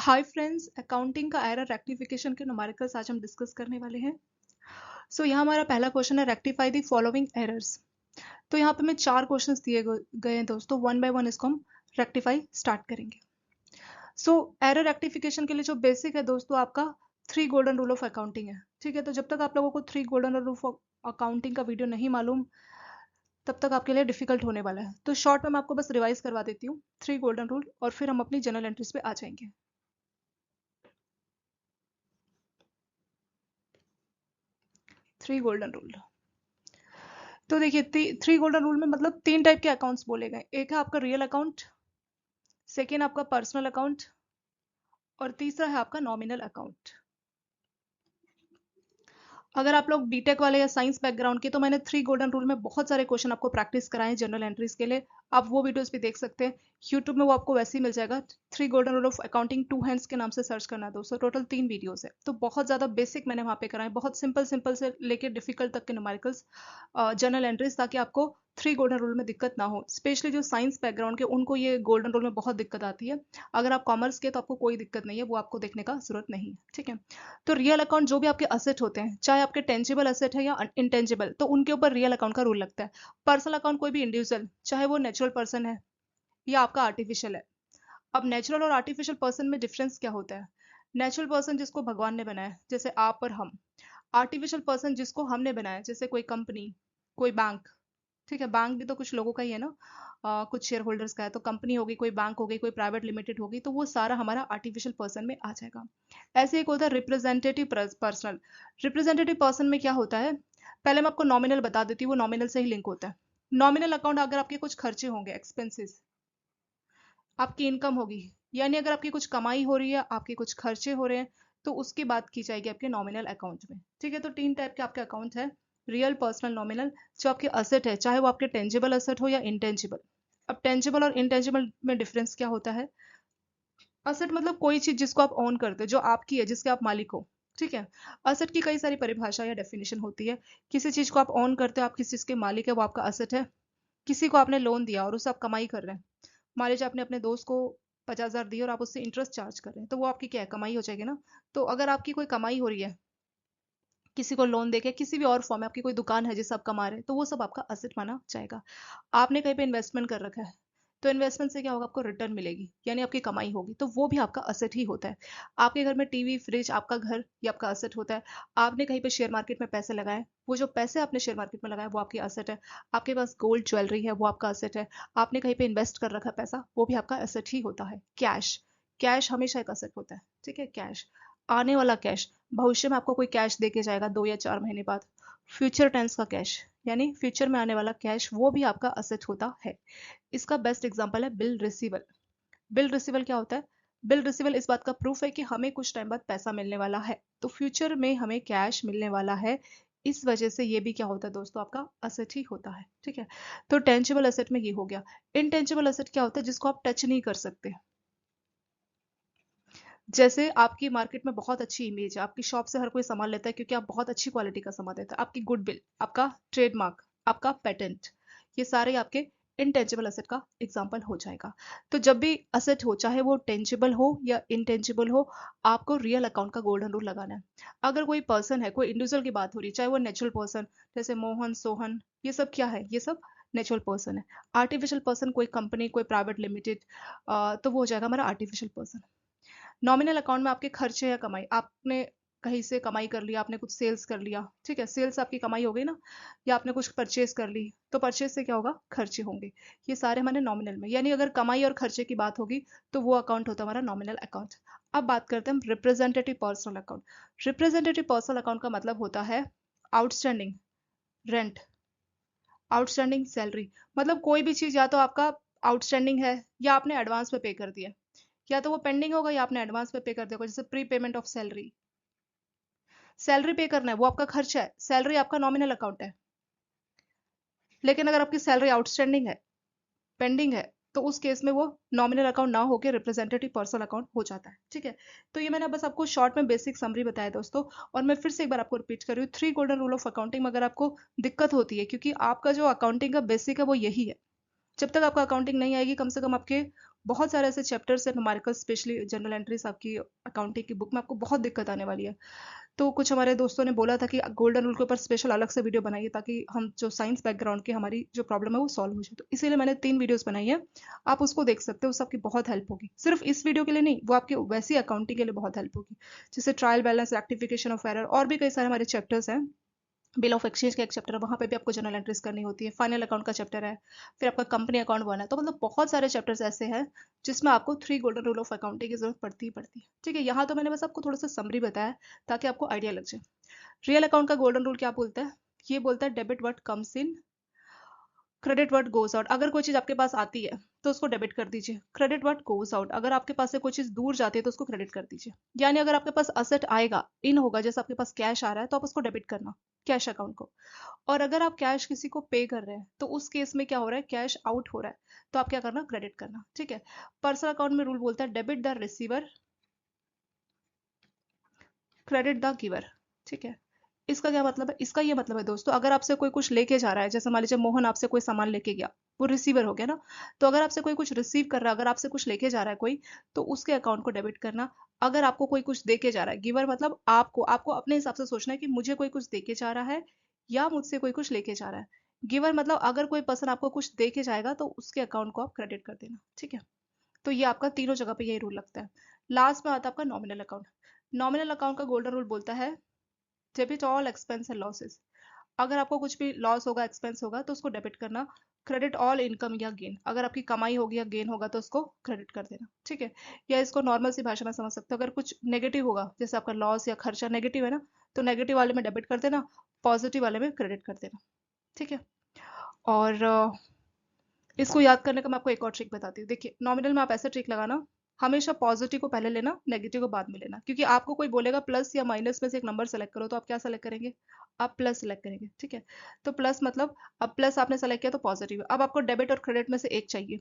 Hi friends, accounting का error rectification के numericals आज हम डिस्कस करने वाले हैं। यहाँ हमारा पहला क्वेश्चन है रेक्टिफाई द फॉलोइंग एरर्स। तो यहाँ पे हमें 4 क्वेश्चंस दिए गए हैं दोस्तों, वन बाय वन इसको हम रेक्टिफाई स्टार्ट करेंगे। एरर रेक्टिफिकेशन के लिए जो बेसिक है दोस्तों आपका 3 गोल्डन रूल ऑफ अकाउंटिंग है। ठीक है, तो जब तक आप लोगों को 3 गोल्डन रूल ऑफ अकाउंटिंग का वीडियो नहीं मालूम तब तक आपके लिए डिफिकल्ट होने वाला है। तो शॉर्ट में मैं आपको बस रिवाइज करवा देती हूँ 3 गोल्डन रूल और फिर हम अपनी जनरल एंट्रीज पे आ जाएंगे। 3 गोल्डन रूल। तो देखिए 3 गोल्डन रूल में मतलब 3 टाइप के अकाउंट्स बोले गए। एक है आपका रियल अकाउंट, सेकेंड आपका पर्सनल अकाउंट और तीसरा है आपका नॉमिनल अकाउंट। अगर आप लोग बीटेक वाले या साइंस बैकग्राउंड के, तो मैंने 3 गोल्डन रूल में बहुत सारे क्वेश्चन आपको प्रैक्टिस कराए हैं जनरल एंट्रीज के लिए। आप वो वीडियोस भी देख सकते हैं यूट्यूब में, वो आपको वैसे ही मिल जाएगा। 3 golden rule of accounting 2 hands के नाम से सर्च करना दोस्तों। टोटल 3 वीडियोस है, तो बहुत ज्यादा बेसिक मैंने वहां पे कराए, बहुत सिंपल सिंपल से लेके डिफिकल्ट तक के न्यूमेरिकल्स जनरल एंट्रीज, ताकि आपको 3 गोल्डन रूल में दिक्कत ना हो। स्पेशली जो साइंस बैकग्राउंड के उनको ये गोल्डन रूल में बहुत दिक्कत आती है। अगर आप कॉमर्स के तो आपको कोई दिक्कत नहीं है, वो आपको देखने का जरूरत नहीं है। ठीक है, तो रियल अकाउंट जो भी आपके असेट होते हैं, चाहे आपके टेंजिबल असेट है या इंटेंजिबल, तो उनके ऊपर रियल अकाउंट का रूल लगता है। पर्सनल अकाउंट कोई भी इंडिविजुअल, चाहे वो नेचुरल पर्सन है या आपका आर्टिफिशियल है। अब नेचुरल और आर्टिफिशियल पर्सन में डिफरेंस क्या होता है? नेचुरल पर्सन जिसको भगवान ने बनाया, जैसे आप और हम। आर्टिफिशियल पर्सन जिसको हमने बनाया, जैसे कोई कंपनी, कोई बैंक। ठीक है, बैंक भी तो कुछ लोगों का ही है ना, कुछ शेयर होल्डर्स का है। तो कंपनी होगी, कोई बैंक होगी, कोई प्राइवेट लिमिटेड होगी, तो वो सारा हमारा आर्टिफिशियल पर्सन में आ जाएगा। ऐसे एक होता है रिप्रेजेंटेटिव पर्सनल। रिप्रेजेंटेटिव पर्सन में क्या होता है, पहले मैं आपको नॉमिनल बता देती हूँ, वो नॉमिनल से ही लिंक होता है। नॉमिनल अकाउंट अगर आपके कुछ खर्चे होंगे, एक्सपेंसेस, आपकी इनकम होगी, यानी अगर आपकी कुछ कमाई हो रही है, आपके कुछ खर्चे हो रहे हैं, तो उसकी बात की जाएगी आपके नॉमिनल अकाउंट में। ठीक है, तो 3 टाइप के आपके अकाउंट है, रियल, पर्सनल, नॉमिनल। जो आपके असेट है, चाहे वो आपके टेंजिबल असेट हो या इंटेंजिबल। अब टेंजिबल और इंटेंजिबल में डिफरेंस क्या होता है? असेट मतलब कोई चीज जिसको आप ओन करते हो, जो आपकी है, जिसके आप मालिक हो। ठीक है, असेट की कई सारी परिभाषा या डेफिनेशन होती है। किसी चीज को आप ओन करते हो, आप किस चीज के मालिक है, वो आपका असेट है। किसी को आपने लोन दिया और उससे आप कमाई कर रहे हैं, मान लीजिए आपने अपने दोस्त को 50,000 दिए और आप उससे इंटरेस्ट चार्ज कर रहे हैं, तो वो आपकी क्या है, कमाई हो जाएगी ना। तो अगर आपकी कोई कमाई हो रही है, किसी को लोन देके, किसी भी और फॉर्म में आपकी कोई दुकान है जिससे आप कमा रहे हैं, तो वो सब आपका असेट माना जाएगा। आपने कहीं पे इन्वेस्टमेंट कर रखा है, तो इन्वेस्टमेंट से क्या होगा, आपको रिटर्न मिलेगी, यानी आपकी कमाई होगी, तो वो भी आपका असेट ही होता है। आपके घर में टीवी, फ्रिज, आपका घर, ये आपका असेट होता है। आपने कहीं पे शेयर मार्केट में पैसे लगाए, वो जो पैसे आपने शेयर मार्केट में लगाए वो आपकी असेट है। आपके पास गोल्ड ज्वेलरी है, वो आपका असेट है। आपने कहीं पे इन्वेस्ट कर रखा है पैसा, वो भी आपका असेट ही होता है। कैश, कैश हमेशा एक असेट होता है। ठीक है, कैश, आने वाला कैश, भविष्य में आपको कोई कैश देके जाएगा 2 या 4 महीने बाद। फ्यूचर टेंस का कैश, यानी फ्यूचर में आने वाला कैश, वो भी आपका असेट होता है। इसका बेस्ट एग्जांपल है बिल रिसीवल। बिल रिसीवल क्या होता है? बिल रिसीवल इस बात का प्रूफ है कि हमें कुछ टाइम बाद पैसा मिलने वाला है, तो फ्यूचर में हमें कैश मिलने वाला है। इस वजह से ये भी क्या होता है दोस्तों, आपका असेट ही होता है। ठीक है, तो टेंजिबल असेट में ये हो गया। इनटेंजिबल असेट क्या होता है, जिसको आप टच नहीं कर सकते। जैसे आपकी मार्केट में बहुत अच्छी इमेज है, आपकी शॉप से हर कोई सामान लेता है क्योंकि आप बहुत अच्छी क्वालिटी का सामान देता है। आपकी गुडविल, आपका ट्रेडमार्क, आपका पेटेंट, ये सारे आपके इनटेंजिबल असेट का एग्जाम्पल हो जाएगा। तो जब भी असेट हो, चाहे वो टेंजिबल हो या इनटेंजिबल हो, आपको रियल अकाउंट का गोल्डन रूल लगाना है। अगर कोई पर्सन है, कोई इंडिविजुअल की बात हो रही है, चाहे वो नेचुरल पर्सन, जैसे मोहन, सोहन, ये सब क्या है, ये सब नेचुरल पर्सन है। आर्टिफिशियल पर्सन कोई कंपनी, कोई प्राइवेट लिमिटेड, तो वो हो जाएगा हमारा आर्टिफिशियल पर्सन। नॉमिनल अकाउंट में आपके खर्चे या कमाई, आपने कहीं से कमाई कर लिया, आपने कुछ सेल्स कर लिया, ठीक है, सेल्स आपकी कमाई हो गई ना, या आपने कुछ परचेज कर ली, तो परचेज से क्या होगा, खर्चे होंगे। ये सारे हमारे नॉमिनल में, यानी अगर कमाई और खर्चे की बात होगी तो वो अकाउंट होता है हमारा नॉमिनल अकाउंट। अब बात करते हैं हम representative personal account. Representative personal account का मतलब होता है आउटस्टैंडिंग रेंट, आउटस्टैंडिंग सैलरी। मतलब कोई भी चीज या तो आपका आउटस्टैंडिंग है या आपने एडवांस में पे कर दिया, या तो वो पेंडिंग होगा या आपने एडवांस में पे कर दिया होगा, जैसे pre payment of salary. Salary पे करना है, वो आपका खर्चा है, सैलरी आपका नॉमिनल अकाउंट है। लेकिन अगर आपकी सैलरी आउटस्टैंडिंग है, पेंडिंग है, तो उस केस में वो नॉमिनल अकाउंट ना होकर रिप्रेजेंटेटिव पर्सनल अकाउंट हो जाता है। ठीक है, तो ये मैंने बस आपको शॉर्ट में बेसिक समरी बताया दोस्तों। और मैं फिर से एक बार आपको रिपीट कर रही हूँ, 3 गोल्डन रूल ऑफ अकाउंटिंग में अगर आपको दिक्कत होती है, क्योंकि आपका जो अकाउंटिंग का बेसिक है वो यही है, जब तक आपका अकाउंटिंग नहीं आएगी, कम से कम आपके बहुत सारे ऐसे चैप्टर्स है न्यूमेरिकल, स्पेशली जनरल एंट्रीज आपकी अकाउंटिंग की बुक में आपको बहुत दिक्कत आने वाली है। तो कुछ हमारे दोस्तों ने बोला था कि गोल्डन रूल के ऊपर स्पेशल अलग से वीडियो बनाइए, ताकि हम जो साइंस बैकग्राउंड की हमारी जो प्रॉब्लम है वो सॉल्व हो जाए। तो इसीलिए मैंने 3 वीडियोस बनाई है, आप उसको देख सकते हो, उससे आपकी बहुत हेल्प होगी। सिर्फ इस वीडियो के लिए नहीं, वो आपकी वैसी अकाउंटिंग के लिए बहुत हेल्प होगी, जैसे trial balance, rectification of error, और भी कई सारे हमारे चैप्टर्स हैं। बिल ऑफ एक्सचेंज का एक चैप्टर है, वहाँ पे भी आपको जनरल एंट्रीज करनी होती है। फाइनल अकाउंट का चैप्टर है, फिर आपका कंपनी अकाउंट बना है। तो मतलब बहुत सारे चैप्टर्स ऐसे हैं जिसमें आपको 3 गोल्डन रूल ऑफ अकाउंटिंग की जरूरत पड़ती ही पड़ती है। ठीक है, यहाँ तो मैंने बस आपको थोड़ा सा समरी बताया ताकि आपको आइडिया लग जाए। रियल अकाउंट का गोल्डन रूल क्या बोलता है? ये बोलता है debit what comes in, credit what goes out. अगर कोई चीज आपके पास आती है तो उसको डेबिट कर दीजिए। क्रेडिट व्हाट गोज आउट, अगर आपके पास से कोई चीज दूर जाती है तो उसको क्रेडिट कर दीजिए। यानी अगर आपके पास असेट आएगा, इन होगा, जैसे आपके पास कैश आ रहा है तो आप उसको डेबिट करना, कैश अकाउंट को। और अगर आप कैश किसी को पे कर रहे हैं तो उस केस में क्या हो रहा है, कैश आउट हो रहा है, तो आप क्या करना, क्रेडिट करना। ठीक है। पर्सनल अकाउंट में रूल बोलता है debit the receiver, credit the giver. ठीक है। इसका क्या मतलब है? इसका ये मतलब है दोस्तों, अगर आपसे कोई कुछ लेके जा रहा है, जैसे मान लीजिए मोहन आपसे कोई सामान लेके गया, वो रिसीवर हो गया ना। तो अगर आपसे कोई कुछ रिसीव कर रहा है, अगर आपसे कुछ लेके जा रहा है कोई, तो उसके अकाउंट को डेबिट करना। अगर आपको कोई कुछ दे के जा रहा है, गिवर मतलब आपको आपको अपने हिसाब से सोचना है कि मुझे कोई कुछ दे के जा रहा है या मुझसे कोई कुछ लेके जा रहा है। गिवर मतलब अगर कोई पर्सन आपको कुछ दे के जाएगा तो उसके अकाउंट को आप क्रेडिट कर देना। ठीक है। तो ये आपका तीनों जगह पे यही रूल लगता है। लास्ट में आता है आपका नॉमिनल अकाउंट। नॉमिनल अकाउंट का गोल्डन रूल बोलता है debit all expense and losses. अगर आपको कुछ भी लॉस होगा, एक्सपेंस होगा, तो उसको डेबिट करना। क्रेडिट ऑल इनकम या गेन, अगर आपकी कमाई होगी या गेन होगा तो उसको क्रेडिट कर देना। ठीक है। या इसको नॉर्मल सी भाषा में समझ सकते हो, अगर कुछ नेगेटिव होगा, जैसे आपका लॉस या खर्चा नेगेटिव है ना, तो नेगेटिव वाले में डेबिट कर देना, पॉजिटिव वाले में क्रेडिट कर देना। ठीक है। और इसको याद करने का मैं आपको एक और ट्रिक बताती हूँ। देखिए, नॉमिनल में आप ऐसे ट्रिक लगाना, हमेशा पॉजिटिव को पहले लेना, नेगेटिव को बाद में लेना। क्योंकि आपको कोई बोलेगा प्लस या माइनस में से एक नंबर सेलेक्ट करो, तो आप क्या सेलेक्ट करेंगे? आप प्लस सेलेक्ट करेंगे। ठीक है। तो प्लस मतलब, अब प्लस आपने सेलेक्ट किया तो पॉजिटिव है। अब आपको डेबिट और क्रेडिट में से एक चाहिए,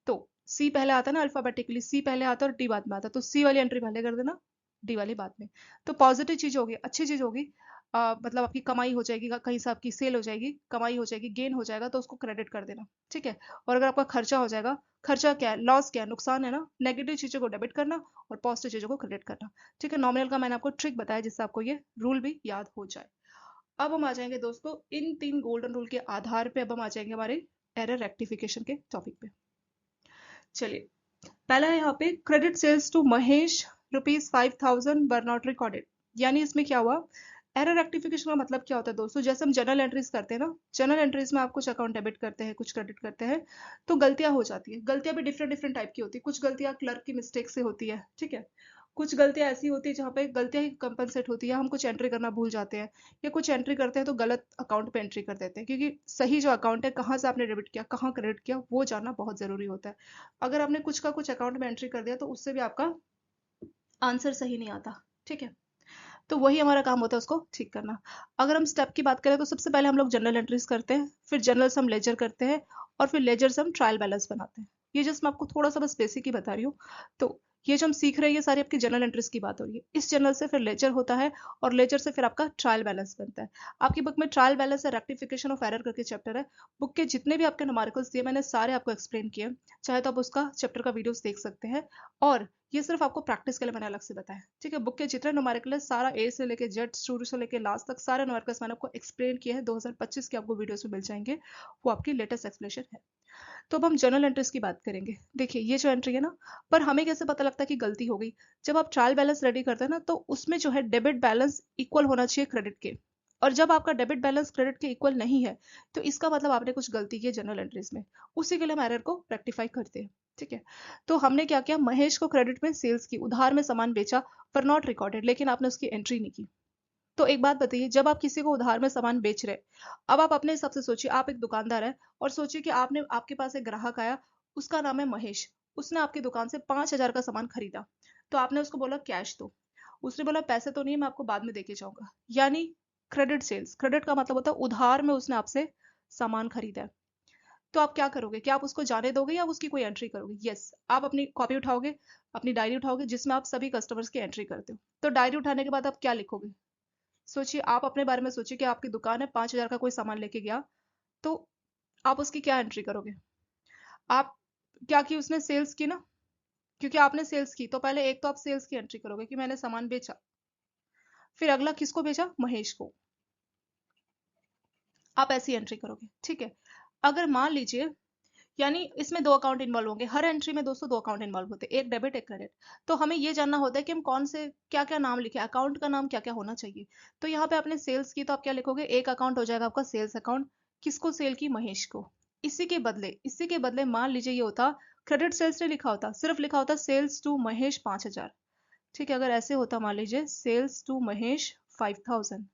तो सी पहले आता है ना, अल्फाबेटिकली सी पहले आता है और डी बाद में आता है, तो सी वाली एंट्री पहले कर देना, डी वाली बाद में। तो पॉजिटिव चीज होगी, अच्छी चीज होगी, मतलब आपकी कमाई हो जाएगी, कहीं से आपकी सेल हो जाएगी, कमाई हो जाएगी, गेन हो जाएगा, तो उसको क्रेडिट कर देना। ठीक है। और अगर आपका खर्चा हो जाएगा, खर्चा क्या है, लॉस क्या है, नुकसान है ना, नेगेटिव चीजों को डेबिट करना और पॉजिटिव चीजों को क्रेडिट करना। ठीक है। नॉमिनल का मैंने आपको ट्रिक बताया जिससे आपको ये रूल भी याद हो जाए। अब हम आ जाएंगे दोस्तों इन 3 गोल्डन रूल के आधार पे, अब हम आ जाएंगे हमारे एरर रेक्टिफिकेशन के टॉपिक पे। चलिए, पहला है यहाँ पे credit sales to Mahesh ₹5,000 were not recorded. यानी इसमें क्या हुआ, एरर रेक्टिफिकेशन का मतलब क्या होता है दोस्तों, जैसे हम जनरल एंट्रीज करते हैं ना, जनरल एंट्रीज में आप कुछ अकाउंट डेबिट करते हैं, कुछ क्रेडिट करते हैं, तो गलतियां हो जाती है। गलतियां भी डिफरेंट डिफरेंट टाइप की होती है। कुछ गलतियां क्लर्क की मिस्टेक से होती है। ठीक है। कुछ गलतियां ऐसी होती है जहाँ पे गलतियां ही कंपनसेट होती है, हम कुछ एंट्री करना भूल जाते हैं, या कुछ एंट्री करते हैं तो गलत अकाउंट पे एंट्री कर देते हैं। क्योंकि सही जो अकाउंट है, कहाँ से आपने डेबिट किया, कहाँ क्रेडिट किया, वो जानना बहुत जरूरी होता है। अगर आपने कुछ का कुछ अकाउंट में एंट्री कर दिया तो उससे भी आपका आंसर सही नहीं आता। ठीक है। तो वही हमारा काम होता है, उसको ठीक करना। अगर हम स्टेप की बात करें तो सबसे पहले हम लोग जनरल एंट्रीज करते हैं, फिर जनरल से हम लेजर करते हैं, और फिर लेजर से हम ट्रायल बैलेंस बनाते हैं। ये जस्ट मैं आपको थोड़ा सा बस बेसिक ही बता रही हूँ। तो ये जो हम सीख रहे हैं, ये सारी आपकी जनरल एंट्रीज की बात हो रही है। इस जनरल से फिर लेजर होता है, और लेजर से फिर आपका ट्रायल बैलेंस बनता है। आपकी बुक में ट्रायल बैलेंस है, रेक्टिफिकेशन ऑफ एरर करके चैप्टर है। बुक के जितने भी आपके न्यूमेरिकल्स दिए मैंने सारे आपको एक्सप्लेन किए, चाहे तो आप उसका चैप्टर का वीडियोस देख सकते हैं। और ये सिर्फ आपको प्रैक्टिस के लिए मैंने अलग से बताया। ठीक है। बुक के जितने न्यूमेरिकल है, सारा ए से लेके जेड, शुरू से लेके लास्ट तक सारे न्यूमेरिकल्स मैंने आपको एक्सप्लेन किए हैं। 2025 के आपको वीडियोस में मिल जाएंगे, वो आपकी लेटेस्ट एक्सप्लेनेशन है। तो अब हम जनरल एंट्रीज की बात करेंगे। देखिए, ये जो एंट्री है ना, पर हमें कैसे पता लगता है कि गलती हो गई? जब आप ट्रायल बैलेंस रेडी करते हैं ना, तो उसमें जो है डेबिट बैलेंस इक्वल होना चाहिए क्रेडिट के। और जब आपका डेबिट बैलेंस क्रेडिट के इक्वल नहीं है, तो इसका मतलब आपने कुछ गलती की है जनरल एंट्रीज में। उसी के लिए हम एरर को रेक्टिफाई करते हैं। ठीक है। तो हमने क्या किया, महेश को क्रेडिट में सेल्स की, उधार में सामान बेचा, पर नॉट रिकॉर्डेड, लेकिन आपने उसकी एंट्री नहीं की। तो एक बात बताइए, जब आप किसी को उधार में सामान बेच रहे, अब आप अपने हिसाब से सोचिए, आप एक दुकानदार है, और सोचिए कि आपने आपके पास एक ग्राहक आया, उसका नाम है महेश, उसने आपकी दुकान से 5,000 का सामान खरीदा। तो आपने उसको बोला कैश दो, उसने बोला पैसे तो नहीं है, मैं आपको बाद में देके जाऊंगा। यानी क्रेडिट सेल्स, क्रेडिट का मतलब होता है उधार में उसने आपसे सामान खरीदा है। तो आप क्या करोगे, क्या आप उसको जाने दोगे या उसकी कोई एंट्री करोगे? यस, आप अपनी कॉपी उठाओगे, अपनी डायरी उठाओगे जिसमें आप सभी कस्टमर्स की एंट्री करते हो। तो डायरी उठाने के बाद आप क्या लिखोगे? सोचिए, आप अपने बारे में सोचिए कि आपकी दुकान है, 5,000 का कोई सामान लेके गया, तो आप उसकी क्या एंट्री करोगे? आप क्या की उसने, सेल्स की ना, क्योंकि आपने सेल्स की तो पहले एक तो आप सेल्स की एंट्री करोगे कि मैंने सामान बेचा, फिर अगला किसको बेचा, महेश को, आप ऐसी एंट्री करोगे, ठीक है। अगर मान लीजिए, यानी इसमें दो अकाउंट इन्वॉल्व होंगे, हर एंट्री में दोस्तों दो अकाउंट इन्वॉल्व होते हैं, एक डेबिट एक क्रेडिट। तो हमें ये जानना होता है कि हम कौन से क्या क्या नाम लिखे, अकाउंट का नाम क्या क्या होना चाहिए। तो यहाँ पे आपने सेल्स की तो आप क्या लिखोगे, एक अकाउंट हो जाएगा आपका सेल्स अकाउंट, किसको सेल की, महेश को। इसी के बदले मान लीजिए ये होता, क्रेडिट सेल्स नहीं लिखा होता, सिर्फ लिखा होता सेल्स टू महेश 5,000, ठीक है। अगर ऐसे होता, मान लीजिए सेल्स टू महेश 5,000,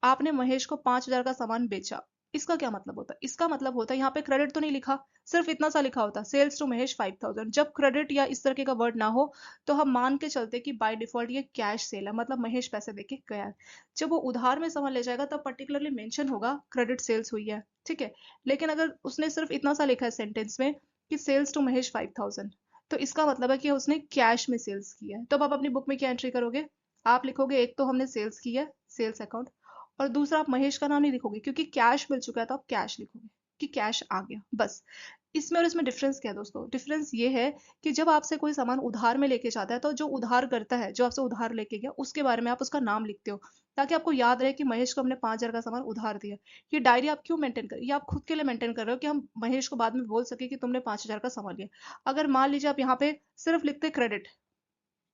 आपने महेश को 5,000 का सामान बेचा, इसका क्या मतलब होता है, इसका मतलब होता है यहाँ पे क्रेडिट तो नहीं लिखा, सिर्फ इतना सा लिखा होता सेल्स टू महेश 5,000। जब क्रेडिट या इस तरह का वर्ड ना हो तो हम मान के चलते कि बाय डिफॉल्ट ये कैश सेल है, मतलब महेश पैसे देके गया है। जब वो उधार में सामान ले जाएगा तब पर्टिकुलरली मेंशन होगा क्रेडिट सेल्स हुई है, ठीक है। लेकिन अगर उसने सिर्फ इतना सा लिखा है सेंटेंस में कि सेल्स टू महेश 5,000, तो इसका मतलब है कि उसने कैश में सेल्स किया है। तो अब आप अपनी बुक में क्या एंट्री करोगे, आप लिखोगे एक तो हमने सेल्स की है, सेल्स अकाउंट, और दूसरा आप महेश का नाम नहीं लिखोगे क्योंकि कैश मिल चुका है तो आप कैश लिखोगे कि कैश आ गया, बस। इसमें और इसमें डिफरेंस क्या है दोस्तों, डिफरेंस ये है कि जब आपसे कोई सामान उधार में लेके जाता है तो जो उधार करता है, जो आपसे उधार लेके गया, उसके बारे में आप उसका नाम लिखते हो ताकि आपको याद रहे कि महेश को हमने 5,000 का सामान उधार दिया। ये डायरी आप क्यों मेंटेन कर, ये आप खुद के लिए मेंटेन कर रहे हो कि हम महेश को बाद में बोल सके कि तुमने 5,000 का सामान लिया। अगर मान लीजिए आप यहाँ पे सिर्फ लिखते क्रेडिट,